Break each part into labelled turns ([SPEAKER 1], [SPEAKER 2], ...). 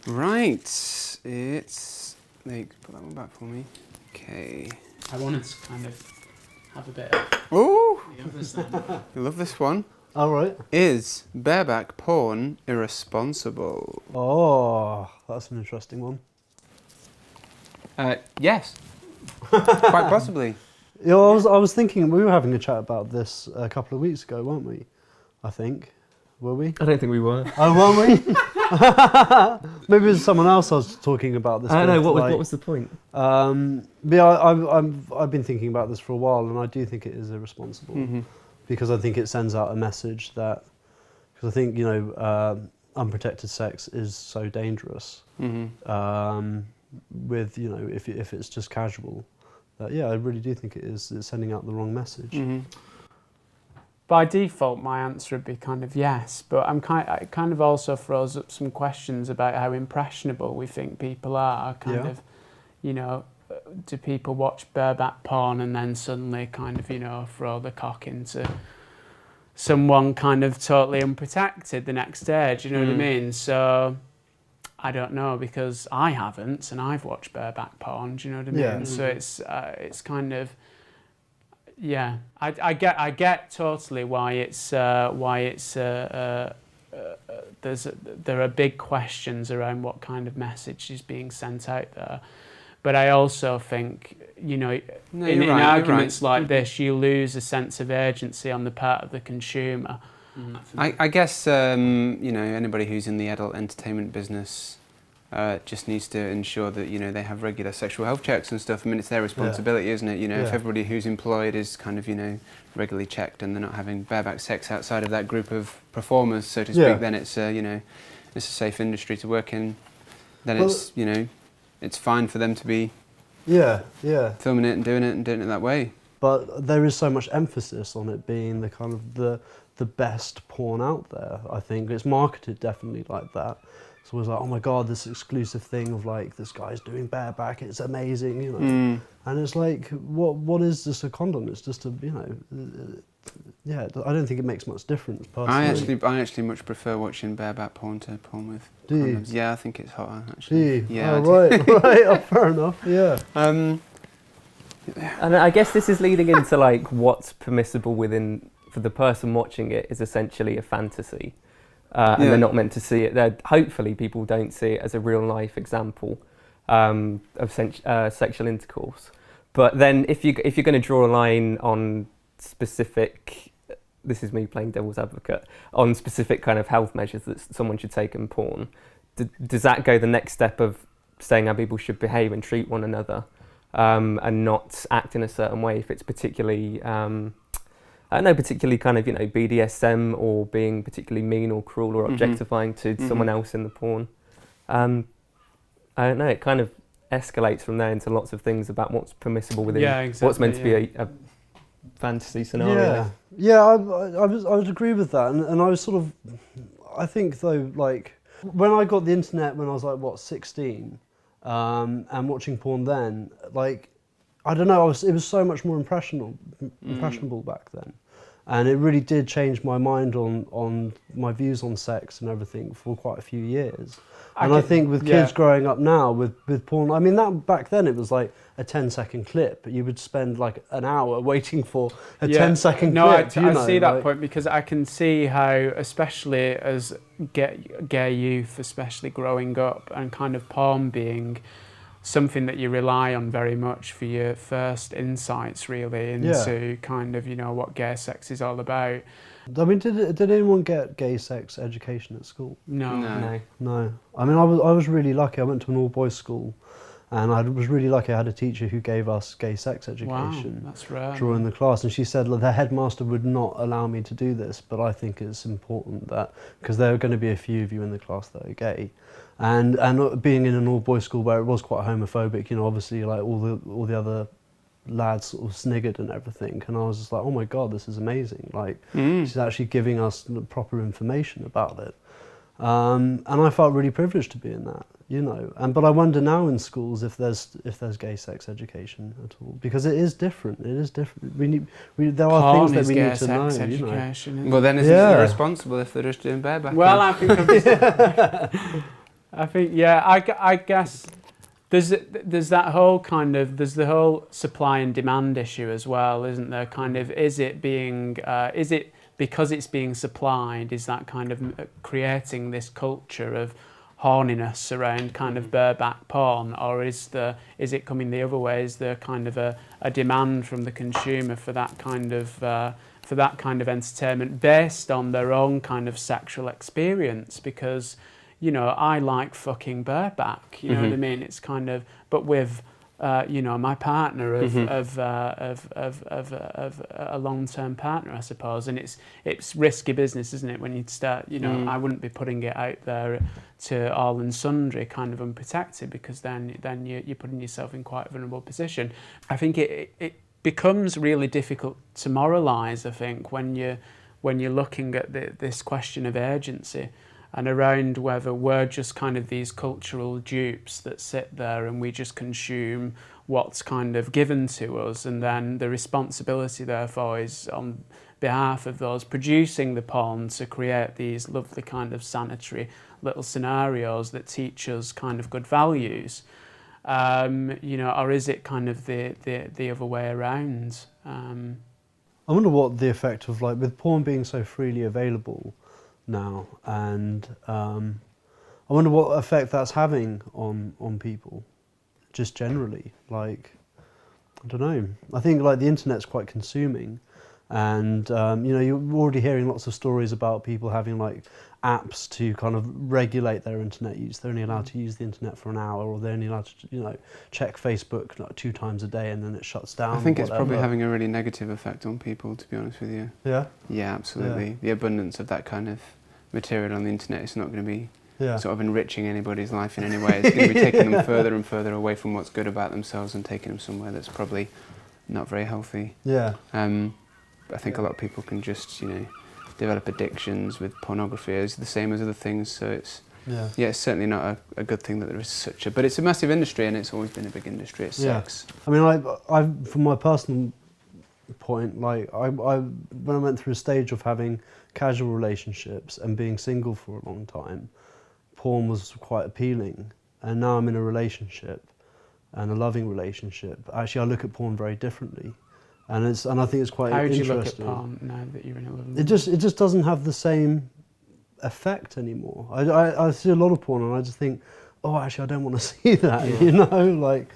[SPEAKER 1] Right, it's... There, put that one back for me. Okay.
[SPEAKER 2] I wanted to kind of have a bit of
[SPEAKER 1] Oh,
[SPEAKER 2] the others then.
[SPEAKER 1] you love this one.
[SPEAKER 3] All right.
[SPEAKER 1] Is bareback porn irresponsible?
[SPEAKER 3] Oh, that's an interesting one.
[SPEAKER 1] Yes. Quite possibly.
[SPEAKER 3] You know, I was thinking, we were having a chat about this a couple of weeks ago, weren't we? I think. Were we?
[SPEAKER 4] I don't think we were.
[SPEAKER 3] Oh, weren't we? Maybe it was someone else I was talking about this
[SPEAKER 4] I don't know,
[SPEAKER 3] with,
[SPEAKER 4] what was the point?
[SPEAKER 3] But yeah, I've been thinking about this for a while, and I do think it is irresponsible.
[SPEAKER 1] Mm-hmm.
[SPEAKER 3] Because I think it sends out a message that, because I think, you know, unprotected sex is so dangerous.
[SPEAKER 1] Mm-hmm.
[SPEAKER 3] With, you know, if it's just casual, that, yeah, I really do think it's sending out the wrong message.
[SPEAKER 1] Mm-hmm.
[SPEAKER 2] By default, my answer would be kind of yes, but it kind of also throws up some questions about how impressionable we think people are. Kind of, you know, do people watch bareback porn and then suddenly kind of, you know, throw the cock into someone kind of totally unprotected the next day? Do you know what I mean? So I don't know, because I haven't, and I've watched bareback porn. Do you know what I mean?
[SPEAKER 3] Yeah.
[SPEAKER 2] So it's kind of. Yeah, I get totally why there are big questions around what kind of message is being sent out there, but I also think, you know, in arguments like this, you lose a sense of urgency on the part of the consumer.
[SPEAKER 1] I guess you know, anybody who's in the adult entertainment business just needs to ensure that, you know, they have regular sexual health checks and stuff. I mean, it's their responsibility, isn't it? You know, if everybody who's employed is kind of, you know, regularly checked and they're not having bareback sex outside of that group of performers, so to speak, then it's you know, it's a safe industry to work in. Then it's, you know, it's fine for them to be filming it and doing it that way.
[SPEAKER 3] But there is so much emphasis on it being the kind of the best porn out there. I think it's marketed definitely like that. So it was like, oh my God, this exclusive thing of like, this guy's doing bareback, it's amazing, you know. And it's like, what is this a condom? It's just a, you know, yeah, I don't think it makes much difference personally.
[SPEAKER 1] I actually much prefer watching bareback porn to porn with
[SPEAKER 3] Do
[SPEAKER 1] condoms.
[SPEAKER 3] you?
[SPEAKER 1] Yeah, I think it's hotter actually.
[SPEAKER 3] Do you?
[SPEAKER 1] Yeah.
[SPEAKER 3] Oh, right, right, oh, fair enough, yeah.
[SPEAKER 4] And I guess this is leading into like what's permissible within, for the person watching it, is essentially a fantasy. And they're not meant to see it. Hopefully people don't see it as a real life example of sexual intercourse. But then if you're going to draw a line on specific, this is me playing devil's advocate, on specific kind of health measures that someone should take in porn, does that go the next step of saying how people should behave and treat one another and not act in a certain way if it's particularly... I don't know, particularly kind of, you know, BDSM or being particularly mean or cruel or objectifying to someone else in the porn. I don't know, it kind of escalates from there into lots of things about what's permissible within what's meant to be a fantasy scenario.
[SPEAKER 3] Yeah, I would agree with that. And I was sort of, I think though, like, when I got the internet when I was like, what, 16, and watching porn then, like, I don't know, it was so much more impressionable back then. And it really did change my mind on my views on sex and everything for quite a few years. I think with kids growing up now with porn, I mean, that back then it was like a 10-second clip, but you would spend like an hour waiting for a 10-second clip.
[SPEAKER 2] I see that point, because I can see how, especially as gay youth, especially growing up, and kind of porn being something that you rely on very much for your first insights, really, into kind of, you know, what gay sex is all about.
[SPEAKER 3] I mean, did anyone get gay sex education at school?
[SPEAKER 2] No.
[SPEAKER 3] I mean, I was really lucky. I went to an all-boys school, and I was really lucky. I had a teacher who gave us gay sex education.
[SPEAKER 2] Wow, that's rare.
[SPEAKER 3] During the class, and she said the headmaster would not allow me to do this, but I think it's important that, because there are going to be a few of you in the class that are gay. And being in an all-boys school where it was quite homophobic, you know, obviously like all the other lads sort of sniggered and everything, and I was just like, oh my God, this is amazing. Like, she's actually giving us proper information about it. And I felt really privileged to be in that, you know. But I wonder now in schools if there's gay sex education at all, because it is different. It is different. There are things that we need to know. You know.
[SPEAKER 1] Well, then it's irresponsible if they're just doing bareback.
[SPEAKER 2] Well, I think I think, yeah, I guess there's that whole kind of, there's the whole supply and demand issue as well, isn't there? Kind of, is it because it's being supplied, is that kind of creating this culture of horniness around kind of bareback porn, or is it coming the other way? Is there kind of a demand from the consumer for that kind of entertainment based on their own kind of sexual experience? Because, you know, I like fucking bareback, you know what I mean? It's kind of, but with, you know, my partner of a long-term partner, I suppose, and it's risky business, isn't it? When you start, you know, I wouldn't be putting it out there to all and sundry, kind of unprotected, because then you're putting yourself in quite a vulnerable position. I think it becomes really difficult to moralise, I think, when you're looking at this question of agency and around whether we're just kind of these cultural dupes that sit there and we just consume what's kind of given to us, and then the responsibility therefore is on behalf of those producing the porn to create these lovely kind of sanitary little scenarios that teach us kind of good values. You know, or is it kind of the other way around?
[SPEAKER 3] I wonder what the effect of, like, with porn being so freely available now, and I wonder what effect that's having on people, just generally. Like, I don't know. I think, like, the internet's quite consuming, and you know, you're already hearing lots of stories about people having, like, apps to kind of regulate their internet use. They're only allowed to use the internet for an hour, or they're only allowed to, you know, check Facebook like 2 times a day, and then it shuts down.
[SPEAKER 1] I think it's probably having a really negative effect on people, to be honest with you.
[SPEAKER 3] Yeah?
[SPEAKER 1] Yeah, absolutely. Yeah. The abundance of that kind of material on the internet is not going to be sort of enriching anybody's life in any way. It's going to be taking them further and further away from what's good about themselves and taking them somewhere that's probably not very healthy.
[SPEAKER 3] Yeah.
[SPEAKER 1] I think a lot of people can just, you know, develop addictions with pornography. It's the same as other things, so it's it's certainly not a good thing that there is such a, but it's a massive industry, and it's always been a big industry. It's sex.
[SPEAKER 3] I mean, I from my personal point, like, I when I went through a stage of having casual relationships and being single for a long time, porn was quite appealing, and now I'm in a relationship and a loving relationship. Actually, I look at porn very differently. And I think it's quite interesting.
[SPEAKER 2] How do you look at porn now that you're in a loving
[SPEAKER 3] relationship? It just doesn't have the same effect anymore. I see a lot of porn and I just think, oh, actually, I don't want to see that, you know, like,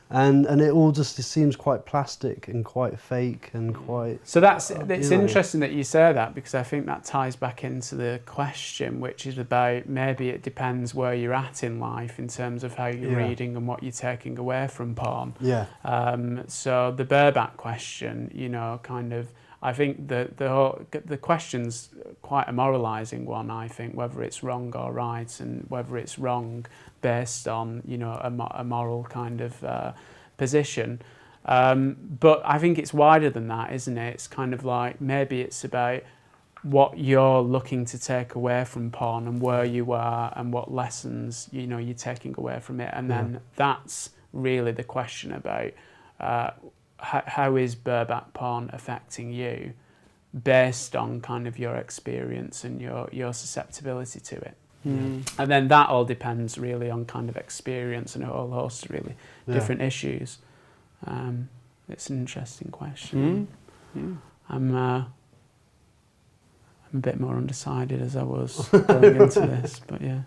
[SPEAKER 3] and it all just seems quite plastic and quite fake and quite.
[SPEAKER 2] So it's interesting that you say that, because I think that ties back into the question, which is about maybe it depends where you're at in life in terms of how you're reading and what you're taking away from porn.
[SPEAKER 3] Yeah.
[SPEAKER 2] So the bareback question, you know, kind of, I think the question's quite a moralising one, I think, whether it's wrong or right, and whether it's wrong based on, you know, a moral kind of position. But I think it's wider than that, isn't it? It's kind of like, maybe it's about what you're looking to take away from porn and where you are and what lessons, you know, you're taking away from it. And then that's really the question about how is bareback porn affecting you based on kind of your experience and your susceptibility to it. And then that all depends really on kind of experience and a whole host of really different issues. It's an interesting question. I'm a bit more undecided as I was going into this, but yeah.